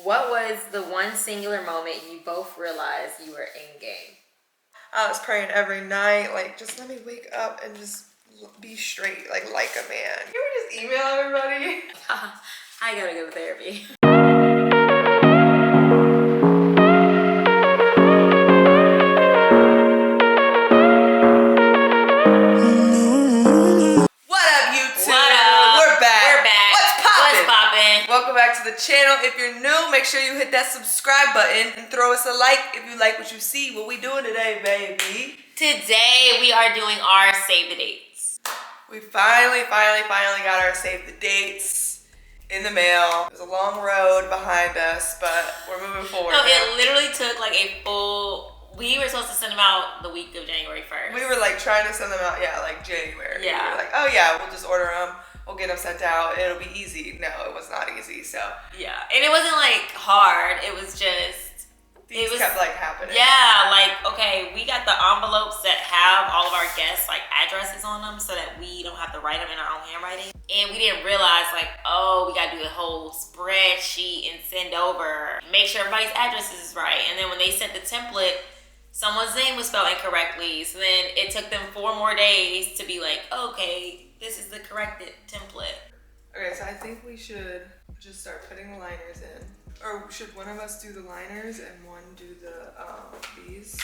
What was the one singular moment you both realized you were in game? I was praying every night, like, just let me wake up and just be straight, like a man. Can we just email everybody? I gotta go to therapy. Welcome back to the channel. If you're new, make sure you hit that subscribe button and throw us a like if you like what you see. What we doing today, baby? Today we are doing our save the dates. We finally got our save the dates in the mail. It was a long road behind us, but we're moving forward. No, it literally took like a full. We were supposed to send them out the week of January 1st. We were like trying to send them out, yeah, like January. Yeah. We were like, oh yeah, we'll just order them. We'll get them sent out. It'll be easy. No, it was not easy. So yeah, and it wasn't like hard. It was just things kept like happening. Yeah, like okay, we got the envelopes that have all of our guests like addresses on them, so that we don't have to write them in our own handwriting. And we didn't realize like, oh, we gotta do the whole spreadsheet and send over, make sure everybody's address is right. And then when they sent the template, someone's name was spelled incorrectly. So then it took them 4 more days to be like, okay, this is the corrected template. Okay, so I think we should just start putting the liners in. Or should one of us do the liners and one do the these?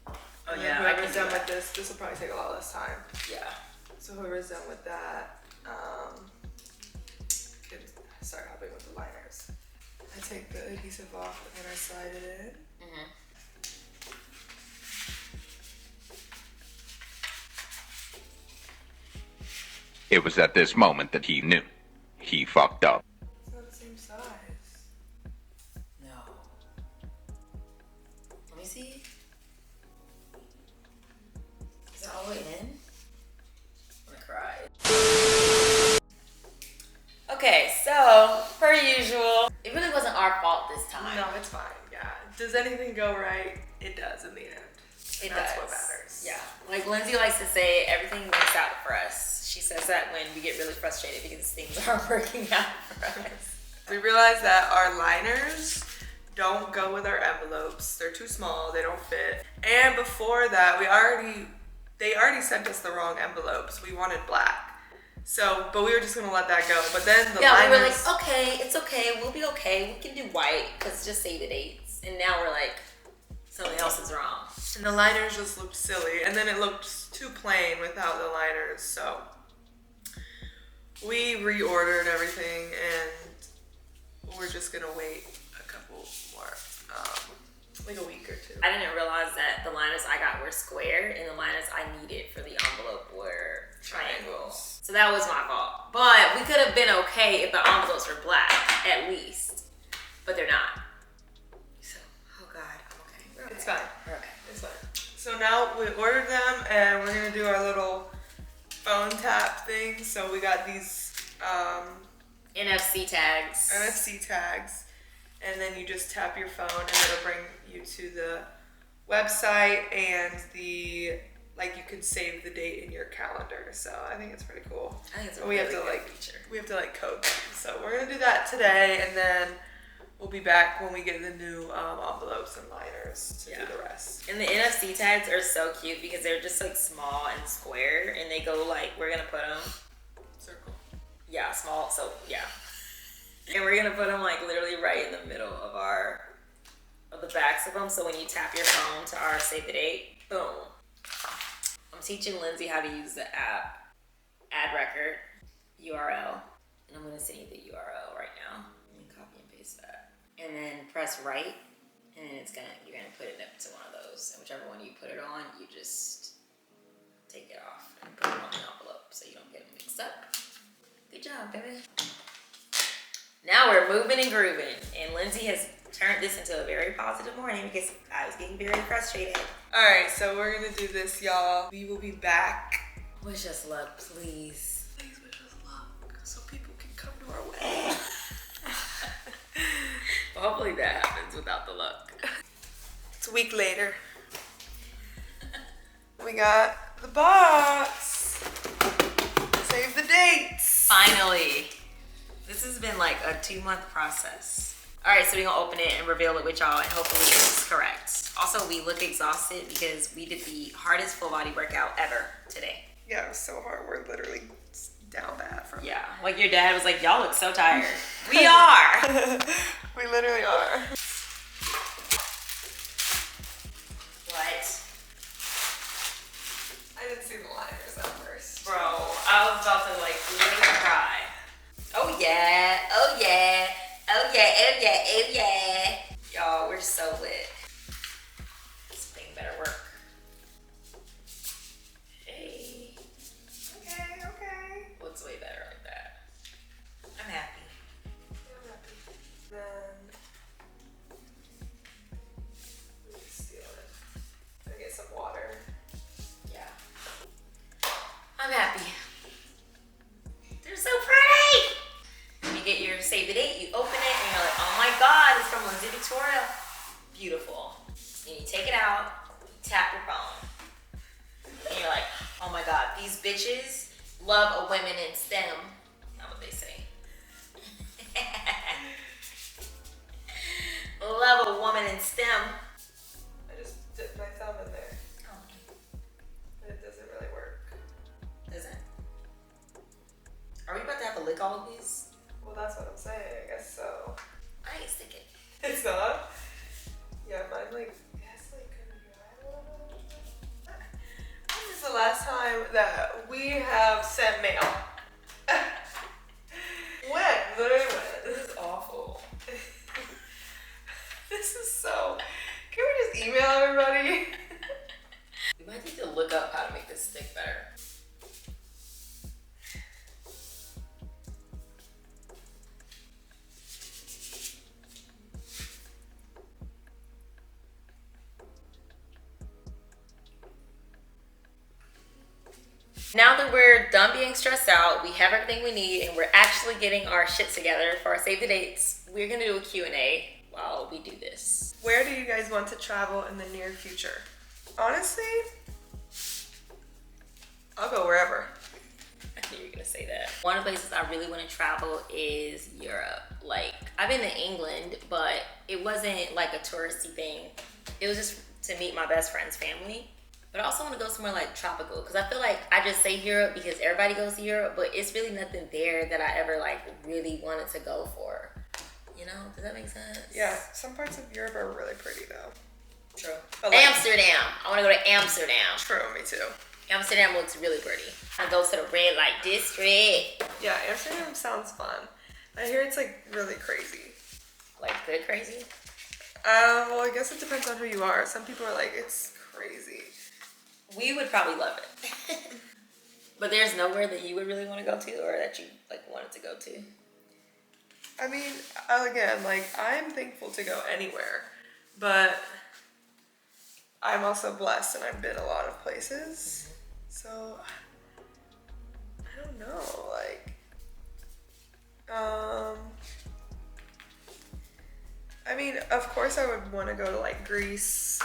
Oh and yeah, whoever's done with this will probably take a lot less time. Yeah. So whoever's done with that can start helping with the liners. I take the adhesive off and then I slide it in. Mm-hmm. It was at this moment that he knew. He fucked up. It's not the same size. No. Let me see. Is it all the way in? I'm gonna cry. Okay, so, per usual, it really wasn't our fault this time. No, it's fine, yeah. Does anything go right? It does in the end. That's what matters. Yeah. Like Lindsay likes to say, everything works out for us. She says that when we get really frustrated because things aren't working out for us. We realized that our liners don't go with our envelopes. They're too small, they don't fit. And before that, they already sent us the wrong envelopes. We wanted black. So, but we were just gonna let that go. But then the liners, we were like, okay, it's okay, we'll be okay. We can do white, because just save the dates. And now we're like, something else is wrong. And the liners just looked silly. And then it looked too plain without the liners, so. We reordered everything and we're just gonna wait a couple more, like a week or 2. I didn't realize that the liners I got were square and the liners I needed for the envelope were triangles. So that was my fault. But we could have been okay if the envelopes were black, at least. But they're not. So, oh God, I'm okay. We're okay. It's fine. We're okay. It's fine. So now we ordered them and we're gonna do our little phone tap thing. So we got these NFC tags, and then you just tap your phone and it'll bring you to the website and like you can save the date in your calendar. So I think it's pretty cool. I think it's a we really have to good like feature. We have to like code them. So we're gonna do that today, and then we'll be back when we get the new envelopes and liners to do the rest. And the NFC tags are so cute because they're just like small and square, and they go like, we're gonna put them circle. Yeah, small. So yeah, and we're gonna put them like literally right in the middle of the backs of them. So when you tap your phone to our save the date, boom. I'm teaching Lindsay how to use the app, add record, URL, and I'm gonna send you the URL right now. Let me copy and paste that, and then press right, and then you're gonna put it up to one of those, and whichever one you put it on, you just take it off and put it on the envelope so you don't get them mixed up. Good job, baby. Now we're moving and grooving, and Lindsay has turned this into a very positive morning because I was getting very frustrated. All right, so we're gonna do this, y'all. We will be back. Wish us luck, please. Please wish us luck so people can come to our wedding. Well, hopefully that happens without the luck. It's a week later. We got the box. Save the dates. Finally. This has been like a 2-month process. All right, so we're gonna open it and reveal it with y'all, and hopefully it's correct. Also, we look exhausted because we did the hardest full body workout ever today. Yeah, it was so hard. We're literally down bad from Yeah, like your dad was like, y'all look so tired. We are. We literally are. What? I didn't see the liners at first. Bro, I was about to like literally cry. Oh yeah, oh yeah, oh yeah, oh yeah, oh yeah. Y'all, we're so lit. This thing better work. Hey. Okay. Looks way better like that. I'm happy. I'm happy. Then we just steal it. I get some water. Yeah. I'm happy. They're so pretty. You get your save the date, you open it, and you're like, oh my god, it's from Lindsay Victoria. Beautiful. And you take it out, you tap your phone. And you're like, oh my god, these bitches love a women in STEM. Not what they say. Love a woman in STEM. I just dipped my thumb in there. Oh, But it doesn't really work. does it? Are we about to have to lick all of these? Well, that's what I'm saying. I guess so. I ain't sticking. It's not? Yeah, mine like, yes, like, dry a little bit. When is the last time that we have sent mail? When? Literally when? This is awful. This is so. Can we just email everybody? We might need to look up how to make this stick better. Now that we're done being stressed out, we have everything we need, and we're actually getting our shit together for our save the dates. We're gonna do a Q&A while we do this. Where do you guys want to travel in the near future? Honestly, I'll go wherever. I knew you were gonna say that. One of the places I really want to travel is Europe. Like, I've been to England, but it wasn't like a touristy thing. It was just to meet my best friend's family. But I also want to go somewhere like tropical, because I feel like I just say Europe because everybody goes to Europe, but it's really nothing there that I ever like really wanted to go for. You know, does that make sense? Yeah, some parts of Europe are really pretty though. True. But like- Amsterdam. I want to go to Amsterdam. True, me too. Amsterdam looks really pretty. I go to the red light district. Yeah, Amsterdam sounds fun. I hear it's like really crazy. Like good crazy? Well, I guess it depends on who you are. Some people are like, it's crazy. We would probably love it. But there's nowhere that you would really want to go to, or that you like wanted to go to? I mean, again, like, I'm thankful to go anywhere, but I'm also blessed and I've been a lot of places. So, I don't know, like, I mean, of course I would want to go to like Greece,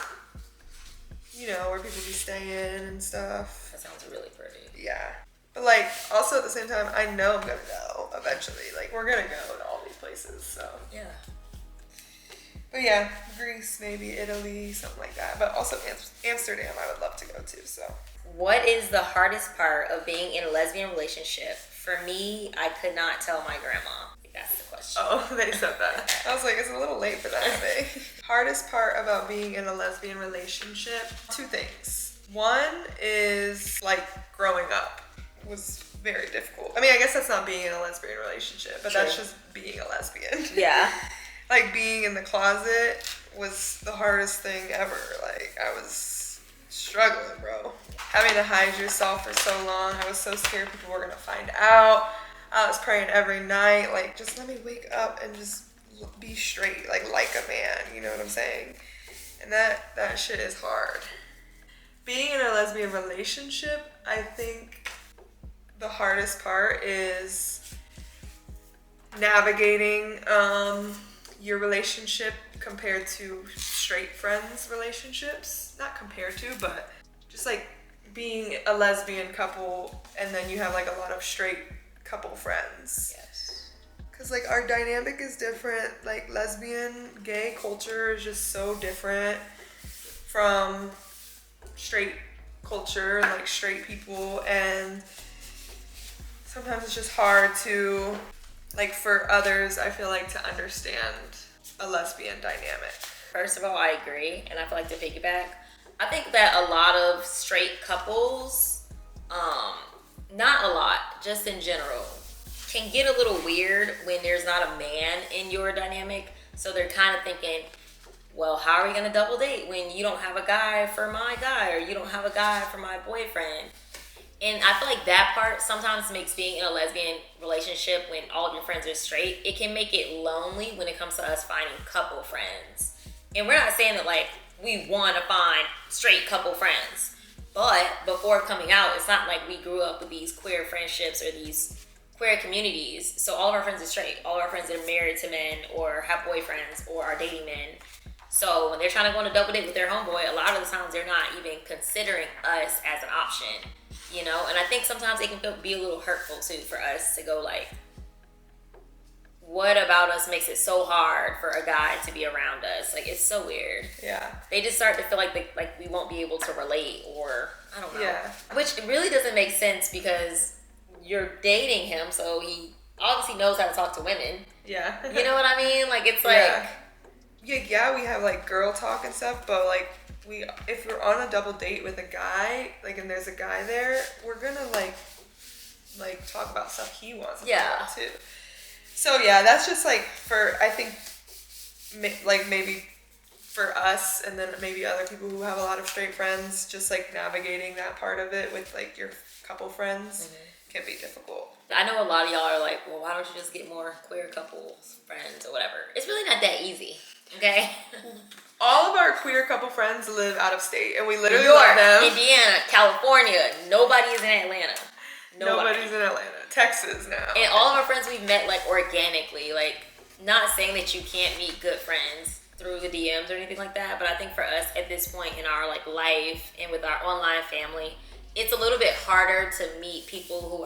you know, where people be staying and stuff. That sounds really pretty. Yeah. But like, also at the same time, I know I'm gonna go eventually. Like, we're gonna go to all these places, so. Yeah. But yeah, Greece, maybe Italy, something like that. But also Amsterdam, I would love to go to, so. What is the hardest part of being in a lesbian relationship? For me, I could not tell my grandma. That's the question. Oh, they said that. I was like, it's a little late for that, babe. Hardest part about being in a lesbian relationship, two things. One is like growing up was very difficult. I mean, I guess that's not being in a lesbian relationship, but that's just being a lesbian. Yeah. Like being in the closet was the hardest thing ever. Like I was struggling, bro. Having to hide yourself for so long. I was so scared people were gonna find out. I was praying every night, like, just let me wake up and just be straight, like a man, you know what I'm saying? And that shit is hard. Being in a lesbian relationship, I think the hardest part is navigating your relationship compared to straight friends relationships. Not compared to, but just like being a lesbian couple and then you have like a lot of straight couple friends. Yes. Because, like, our dynamic is different. Like, lesbian, gay culture is just so different from straight culture and, like, straight people. And sometimes it's just hard to, like, for others, I feel like, to understand a lesbian dynamic. First of all, I agree. And I feel like to piggyback, I think that a lot of straight couples, not a lot, just in general, can get a little weird when there's not a man in your dynamic. So they're kind of thinking, well, how are we going to double date when you don't have a guy for my guy or you don't have a guy for my boyfriend? And I feel like that part sometimes makes being in a lesbian relationship when all of your friends are straight, it can make it lonely when it comes to us finding couple friends. And we're not saying that like we want to find straight couple friends, but before coming out, it's not like we grew up with these queer friendships or these queer communities. So all of our friends are straight. All of our friends are married to men or have boyfriends or are dating men. So when they're trying to go on a double date with their homeboy, a lot of the times they're not even considering us as an option, you know? And I think sometimes it can be a little hurtful too for us to go like, what about us makes it so hard for a guy to be around us? Like, it's so weird. Yeah. They just start to feel like we won't be able to relate or, I don't know. Yeah. Which really doesn't make sense because you're dating him, so he obviously knows how to talk to women. Yeah. You know what I mean? Like, it's like... Yeah, we have like girl talk and stuff, but like if we're on a double date with a guy, like, and there's a guy there, we're gonna like talk about stuff he wants to talk about too. So yeah, that's just like I think like maybe for us and then maybe other people who have a lot of straight friends, just like navigating that part of it with like your couple friends can be difficult. I know a lot of y'all are like, well, why don't you just get more queer couples friends or whatever? It's really not that easy, okay? All of our queer couple friends live out of state, and we literally New York, love them. Indiana, California, nobody is in Atlanta. Nobody's in Atlanta. Texas now. And all of our friends we've met like organically, like not saying that you can't meet good friends through the DMs or anything like that, but I think for us at this point in our like life and with our online family, it's a little bit harder to meet people who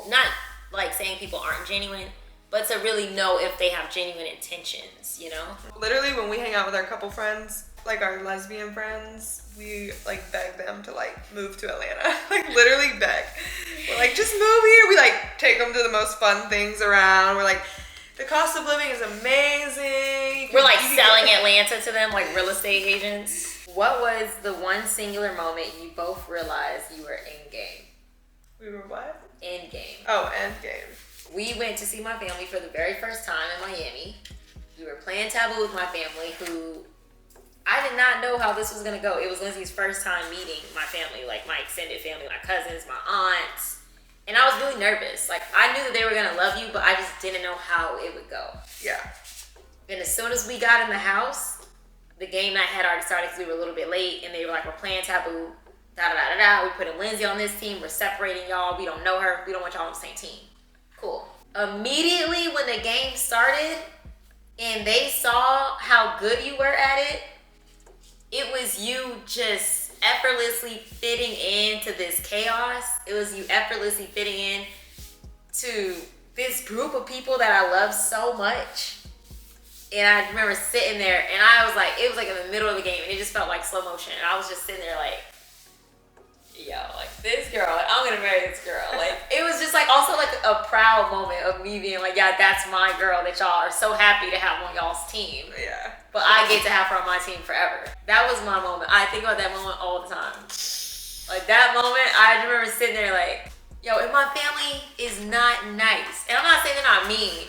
not like saying people aren't genuine, but to really know if they have genuine intentions, you know? Literally when we hang out with our couple friends, like our lesbian friends, we like beg them to like move to Atlanta. Like literally beg. We're like, just move here. We like take them to the most fun things around. We're like, the cost of living is amazing. We're like selling Atlanta to them like real estate agents. What was the one singular moment you both realized you were in game? We were what? In game. Oh, end game. We went to see my family for the very first time in Miami. We were playing Taboo with my family, who I did not know how this was gonna go. It was Lindsay's first time meeting my family, like my extended family, my cousins, my aunts. And I was really nervous. Like, I knew that they were gonna love you, but I just didn't know how it would go. Yeah. And as soon as we got in the house, the game night had already started because we were a little bit late, and they were like, we're playing Taboo, da-da-da-da-da. We putting Lindsay on this team. We're separating y'all. We don't know her. We don't want y'all on the same team. Cool. Immediately when the game started and they saw how good you were at it, it was you just effortlessly fitting into this chaos. It was you effortlessly fitting in to this group of people that I love so much. And I remember sitting there and I was like, it was like in the middle of the game and it just felt like slow motion. And I was just sitting there like, yo, like this girl, like, I'm gonna marry this girl. Like, it was just like also like a proud moment of me being like, yeah, that's my girl that y'all are so happy to have on y'all's team. Yeah. But I get to have her on my team forever. That was my moment. I think about that moment all the time. Like that moment, I remember sitting there like, yo, if my family is not nice, and I'm not saying they're not mean,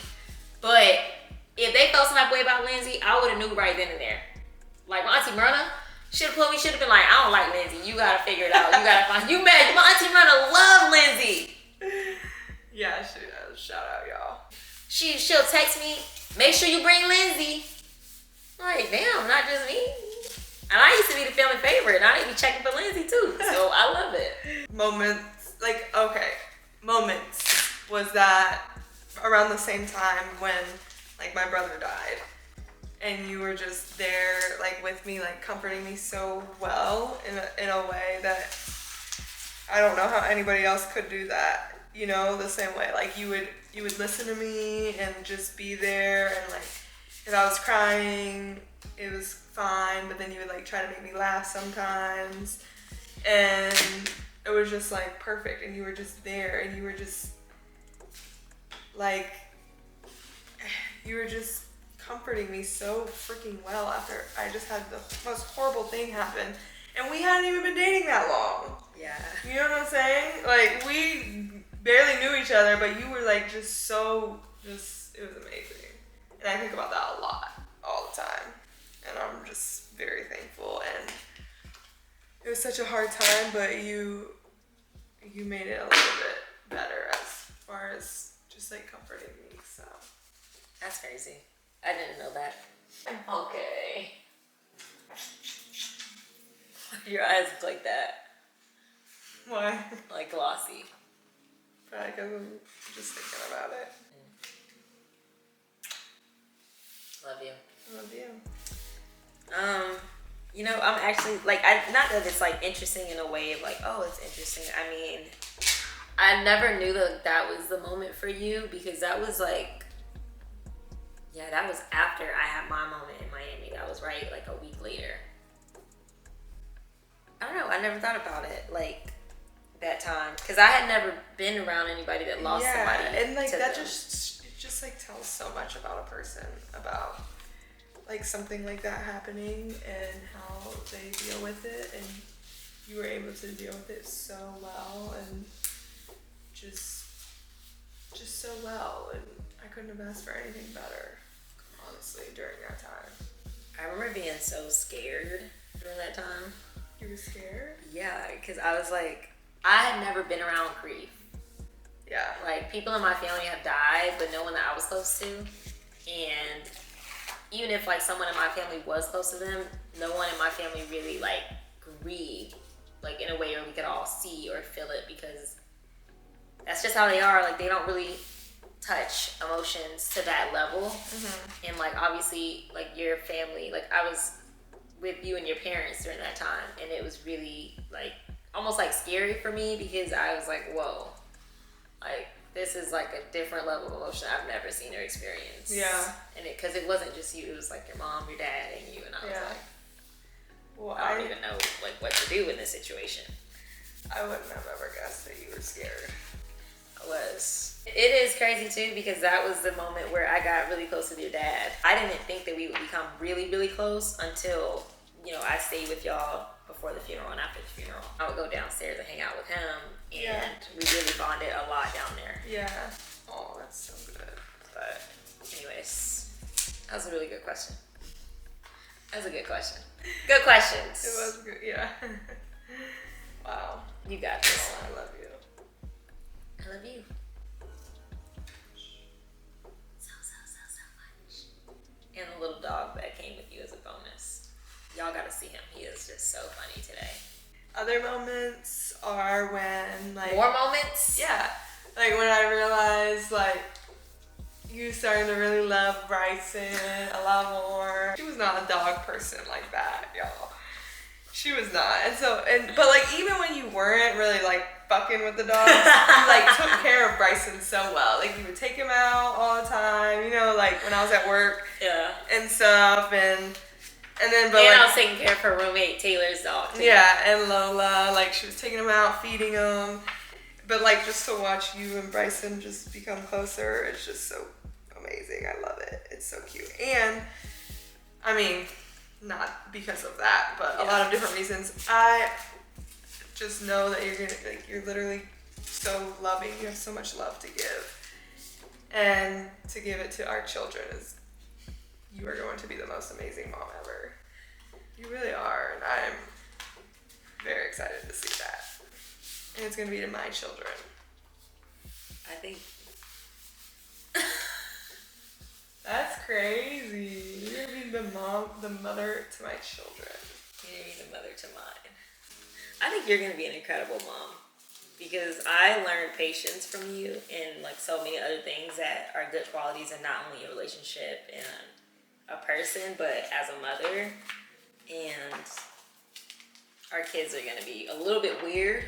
but if they felt some type of way about Lindsay, I would have knew right then and there. Like my auntie Myrna, should have been like, I don't like Lindsay. You gotta figure it out. You gotta find. You mad? My auntie Myrna love Lindsay. Yeah, she does. Shout out, y'all. She'll text me. Make sure you bring Lindsay. I'm like, damn, not just me. And I used to be the family favorite, and I need to be checking for Lindsay too. So I love it. Moments was that around the same time when like my brother died. And you were just there, like, with me, like, comforting me so well in a way that I don't know how anybody else could do that. you know, the same way. Like you would listen to me and just be there, and like if I was crying, it was fine, but then you would like try to make me laugh sometimes, and it was just like perfect, and you were just there, and you were just like, you were just comforting me so freaking well after I just had the most horrible thing happen, and we hadn't even been dating that long. Yeah. You know what I'm saying? Like, we barely knew each other, but you were like just so, it was amazing. And I think about that a lot, all the time. And I'm just very thankful. And it was such a hard time, but you made it a little bit better as far as just like comforting me, so. That's crazy. I didn't know that. Okay. Your eyes look like that. Why? Like glossy. Probably because I'm just thinking about it. Love you. I love you. You know, I'm actually like, not that it's like interesting in a way of like, oh, it's interesting. I mean, I never knew that was the moment for you, because that was like, yeah, that was after I had my moment in Miami. That was right like a week later. I don't know. I never thought about it like that time, because I had never been around anybody that lost somebody. And like to that them. it just like tells so much about a person, about like something like that happening and how they deal with it, and you were able to deal with it so well, and just so well, and I couldn't have asked for anything better, honestly, during that time. I remember being so scared during that time. You were scared? Yeah, because I was like, I had never been around grief. Yeah. Like, people in my family have died, but no one that I was close to. And even if like someone in my family was close to them, no one in my family really like grieved like in a way where we could all see or feel it, because that's just how they are. Like, they don't really touch emotions to that level. Mm-hmm. And like, obviously, like your family, like I was with you and your parents during that time, and it was really like almost like scary for me, because I was like, whoa, like this is like a different level of emotion I've never seen or experienced. Yeah. And because it wasn't just you, it was like your mom, your dad, and you. And I was like, well, I don't even know like what to do in this situation. I wouldn't have ever guessed that you were scared. I was. It is crazy too, because that was the moment where I got really close with your dad. I didn't think that we would become really, really close until, you know, I stayed with y'all before the funeral and after the funeral. I would go downstairs and hang out with him, and we really bonded a lot down there. Yeah. Oh, that's so good. But anyways, that was a really good question. That was a good question. Good questions. It was good, yeah. Wow. You got this. Oh, I love you. I love you. So much. And the little dog that came with you as a bonus. Y'all gotta see him. He is just so funny today. Other moments are when like... More moments? Yeah. Like when I realized like you starting to really love Bryson a lot more. She was not a dog person like that, y'all. She was not. But like even when you weren't really like fucking with the dogs, you like took care of Bryson so well. Like you would take him out all the time, you know, like when I was at work. Yeah. And stuff, and then I was taking care of her roommate Taylor's dog too. Yeah, and Lola, like she was taking him out, feeding him. But like just to watch you and Bryson just become closer, it's just so amazing. I love it. It's so cute. And I mean, not because of that, but a lot of different reasons. I just know that you're literally so loving. You have so much love to give, and to give it to our children is, you are going to be the most amazing mom ever. You really are, and I'm very excited to see that. And it's going to be to my children. I think. That's crazy. You're going to be the mother to my children. You're going to be the mother to mine. I think you're going to be an incredible mom, because I learned patience from you and like so many other things that are good qualities in not only a relationship and a person, but as a mother. And our kids are going to be a little bit weird,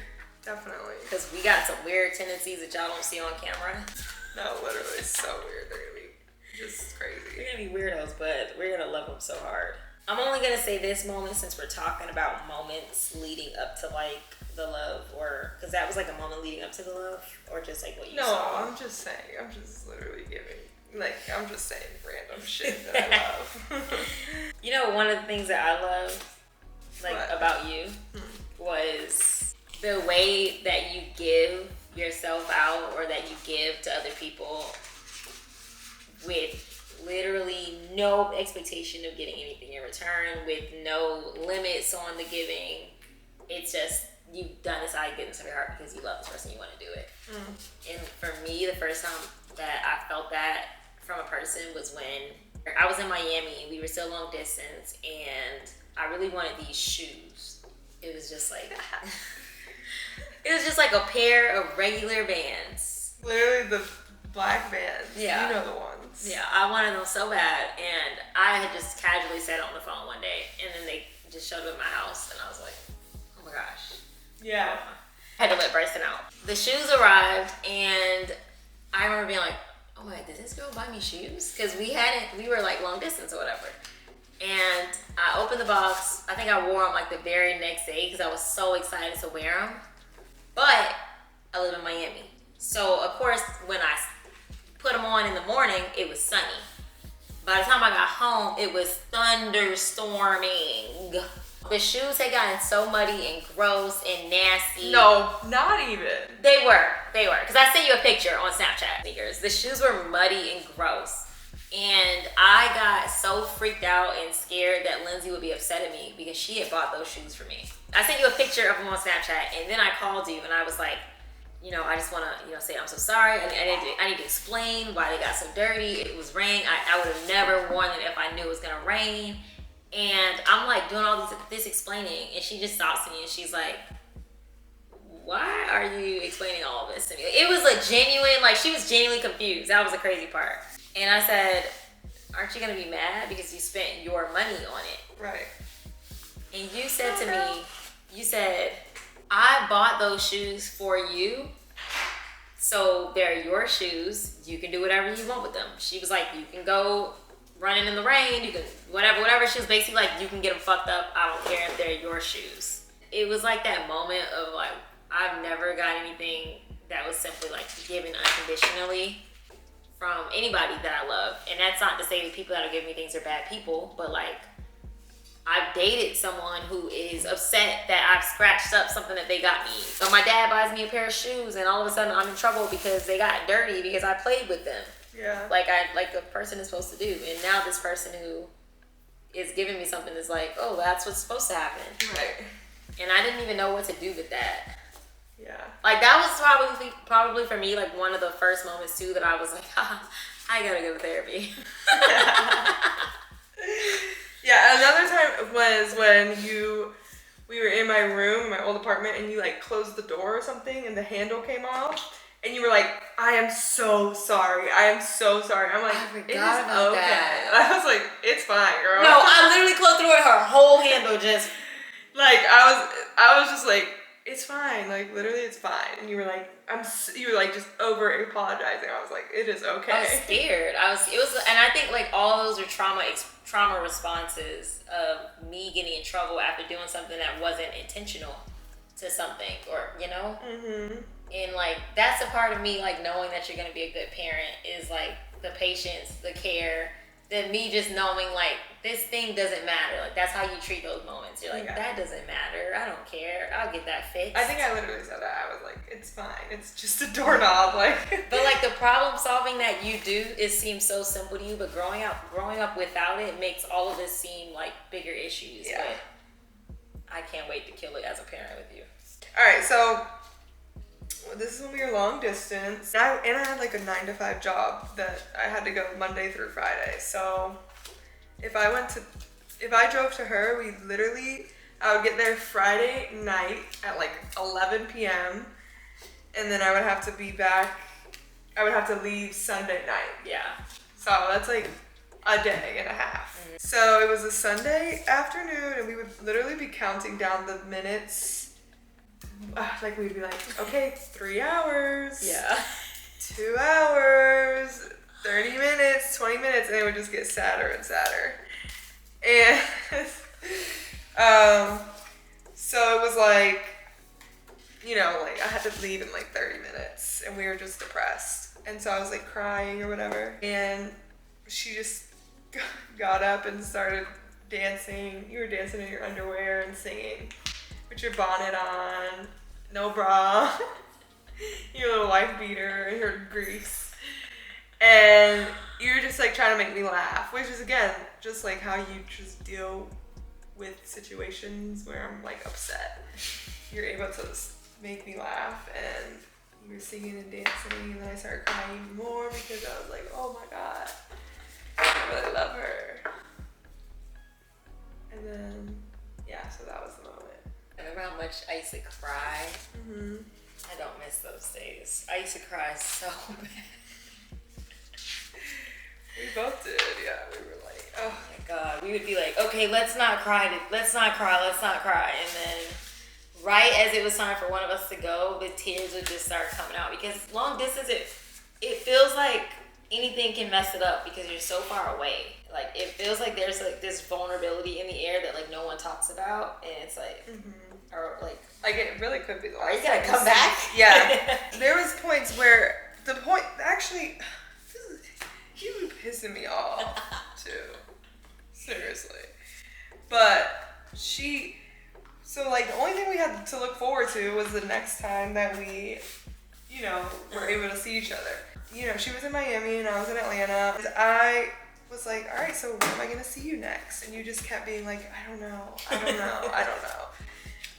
Definitely. Because we got some weird tendencies that y'all don't see on camera. No, literally, it's so weird. They're gonna be just crazy. They're gonna be weirdos, but we're gonna love them so hard. I'm only gonna say this moment since we're talking about moments leading up to like the love, or because that was like a moment leading up to the love, or just like what you saw. No, I'm just saying. I'm just literally giving. Like, I'm just saying random shit that I love. You know, one of the things that I love, like, What? about you was the way that you give yourself out, or that you give to other people with literally no expectation of getting anything in return, with no limits on the giving. It's just, you've done this out of goodness of your heart because you love this person, you want to do it. And for me, the first time that I felt that from a person was when I was in Miami. We were still long distance, and I really wanted these shoes. It was just like a pair of regular Vans. Literally the black Vans. Yeah. You know the ones. Yeah, I wanted them so bad, and I had just casually said it on the phone one day, and then they just showed up at my house, and I was like, oh my gosh. Yeah. I had to let Bryson out. The shoes arrived, and I remember being like, oh my God, did this girl buy me shoes? Because we were like long distance or whatever. And I opened the box. I think I wore them like the very next day because I was so excited to wear them. But I live in Miami. So of course, when I put them on in the morning, it was sunny. By the time I got home, it was thunderstorming. The shoes had gotten so muddy and gross and nasty. No, not even. They were. Because I sent you a picture on Snapchat. Sneakers. The shoes were muddy and gross. And I got so freaked out and scared that Lindsay would be upset at me because she had bought those shoes for me. I sent you a picture of them on Snapchat, and then I called you and I was like, you know, I just want to, you know, say I'm so sorry. I need to explain why they got so dirty. It was rain. I would have never worn them if I knew it was going to rain. And I'm like doing all this explaining, and she just stops me and she's like, why are you explaining all of this to me? It was a genuine, like, she was genuinely confused. That was the crazy part. And I said, aren't you gonna be mad because you spent your money on it? Right. And you said to me, you said, I bought those shoes for you, so they're your shoes. You can do whatever you want with them. She was like, you can go running in the rain, you can whatever. She was basically like, you can get them fucked up. I don't care if they're your shoes. It was like that moment of like, I've never got anything that was simply like given unconditionally from anybody that I love. And that's not to say the people that are giving me things are bad people, but like, I've dated someone who is upset that I've scratched up something that they got me. So my dad buys me a pair of shoes, and all of a sudden I'm in trouble because they got dirty because I played with them. Yeah. Like a person is supposed to do. And now this person who is giving me something is like, oh, that's what's supposed to happen. Right. And I didn't even know what to do with that. Yeah. Like, that was probably for me, like, one of the first moments, too, that I was like, I gotta go to therapy. Yeah, another time was when we were in my room, my old apartment, and you, like, closed the door or something, and the handle came off, and you were like, I am so sorry. I am so sorry. I'm like, it is okay. And I was like, it's fine, girl. No, I literally closed the door, and her whole handle just... Like, I was just like, it's fine. Like, literally, it's fine. And you were like, you were like just over apologizing. I was like, it is okay. I was scared. And I think like all those are trauma responses of me getting in trouble after doing something that wasn't intentional to something, or you know. Mm-hmm. And like that's a part of me, like knowing that you're gonna be a good parent is like the patience, the care. Than me just knowing like this thing doesn't matter. Like that's how you treat those moments. You're like, that doesn't matter. I don't care. I'll get that fixed. I think I literally said that. I was like, it's fine. It's just a doorknob. Like but like the problem solving that you do, it seems so simple to you, but growing up without it makes all of this seem like bigger issues. Yeah. But I can't wait to kill it as a parent with you. Alright, so this is when we were long distance. And I had like a 9-to-5 job that I had to go Monday through Friday. So if I drove to her, I would get there Friday night at like 11 p.m. And then I would have to leave Sunday night. Yeah. So that's like a day and a half. Mm-hmm. So it was a Sunday afternoon, and we would literally be counting down the minutes like we'd be like, okay, 3 hours. Yeah. 2 hours, 30 minutes, 20 minutes, and it would just get sadder and sadder. And so it was like, you know, like I had to leave in like 30 minutes and we were just depressed. And so I was like crying or whatever. And she just got up and started dancing. You were dancing in your underwear and singing with your bonnet on, no bra, your little wife beater and your grease. And you were just like trying to make me laugh, which is again, just like how you just deal with situations where I'm like upset. You're able to make me laugh, and you were singing and dancing, and then I started crying even more because I was like, oh my God, I really love her. And then, yeah, so that was the moment. I remember how much I used to cry. Mm-hmm. I don't miss those days. I used to cry so bad. We both did, yeah. We were like, oh. Oh my God. We would be like, okay, let's not cry. Let's not cry. And then right as it was time for one of us to go, the tears would just start coming out. Because long distance, it feels like anything can mess it up because you're so far away. Like, it feels like there's like this vulnerability in the air that like no one talks about. And it's like, or like it really could be the are you last gonna time come back? Yeah. There was points where actually, he was pissing me off too. Seriously. But so like the only thing we had to look forward to was the next time that we, you know, were able to see each other. You know, she was in Miami and I was in Atlanta. I was like, all right, so when am I gonna see you next? And you just kept being like, I don't know.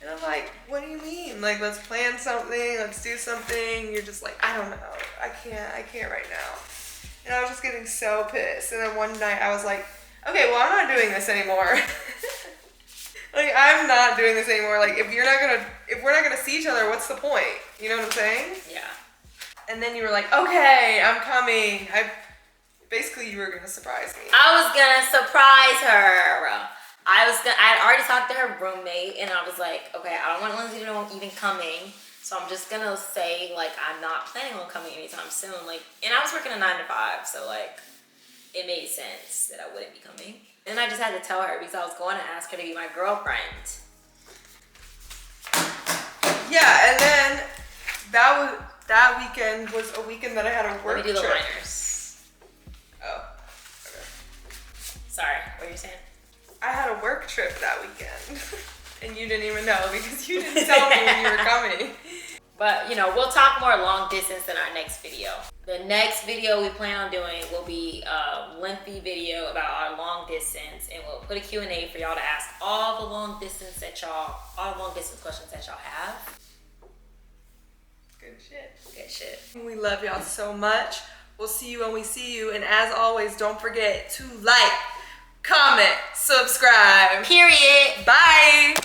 And I'm like, what do you mean? Like, let's plan something, let's do something. You're just like, I don't know. I can't right now. And I was just getting so pissed. And then one night I was like, okay, well, I'm not doing this anymore. Like, I'm not doing this anymore. Like, if we're not gonna see each other, what's the point? You know what I'm saying? Yeah. And then you were like, okay, I'm coming. Basically, you were gonna surprise me. I was gonna surprise her. I had already talked to her roommate, and I was like, okay, I don't want Lindsay to know I'm even coming, so I'm just gonna say, like, I'm not planning on coming anytime soon. Like, and I was working a 9 to 5, so like, it made sense that I wouldn't be coming. And I just had to tell her because I was going to ask her to be my girlfriend. Yeah, and then that weekend was a weekend that I had a work Let me do the trip. liners. Oh, okay. Sorry, what were you saying? I had a work trip that weekend, and you didn't even know because you didn't tell me when you were coming. But, you know, we'll talk more long distance in our next video. The next video we plan on doing will be a lengthy video about our long distance, and we'll put a Q&A for y'all to ask all the long distance questions that y'all have. Good shit. Good shit. We love y'all so much. We'll see you when we see you, and as always, don't forget to like, comment, subscribe. Period. Bye.